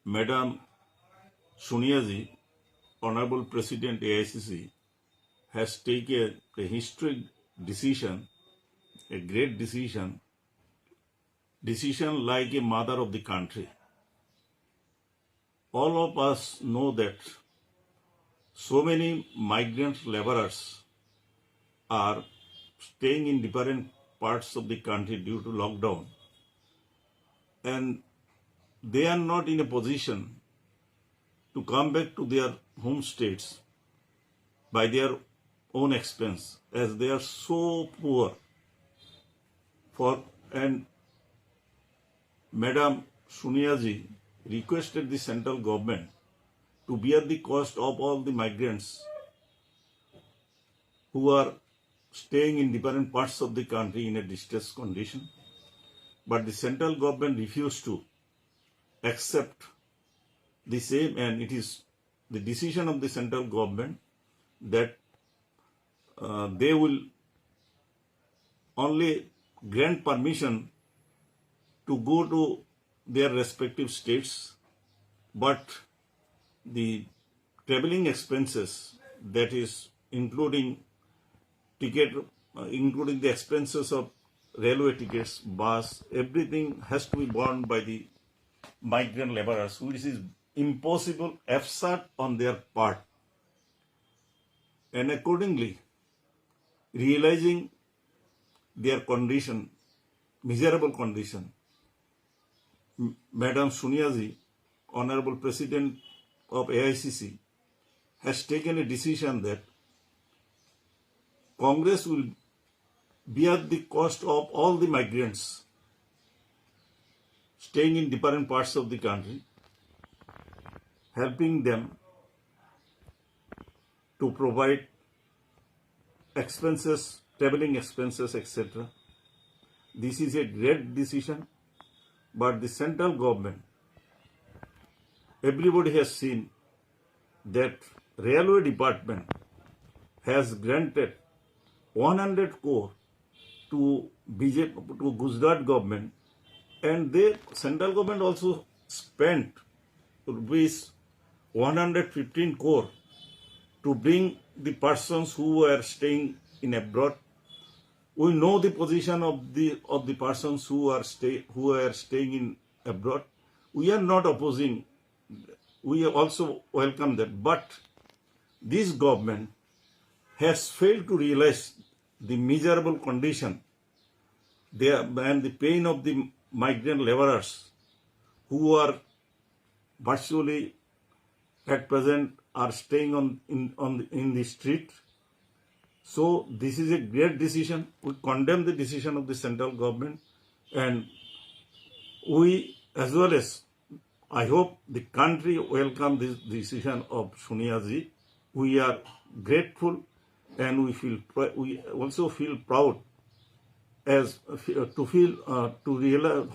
Madam Sonia Ji, Honorable President AICC, has taken a historic decision, a great decision like a mother of the country. All of us know that so many migrant laborers are staying in different parts of the country due to lockdown, and they are not in a position to come back to their home states by their own expense, as they are so poor. And Madam Sonia Ji requested the central government to bear the cost of all the migrants who are staying in different parts of the country in a distress condition. But the central government refused to accept the same, and it is the decision of the central government that they will only grant permission to go to their respective states, but the traveling expenses, that is including including the expenses of railway tickets, bus, everything has to be borne by the migrant laborers, which is impossible, absurd on their part. And accordingly, realizing their condition, miserable condition, Madam Sonia Ji, Honorable President of AICC, has taken a decision that Congress will bear the cost of all the migrants staying in different parts of the country, helping them to provide expenses, traveling expenses, etc. This is a great decision, but the central government, everybody has seen that railway department has granted 100 crore to Gujarat government, and the central government also spent rupees 115 crore to bring the persons who are staying in abroad. We know the position of the persons who are staying in abroad. We are not opposing. We also welcome that. But this government has failed to realize the miserable condition and the pain of the migrant laborers who are virtually at present are staying in the street. So this is a great decision. We condemn the decision of the central government, and we, as well as I hope the country, welcome this decision of Sonia Ji. We are grateful, and we also feel proud as to realize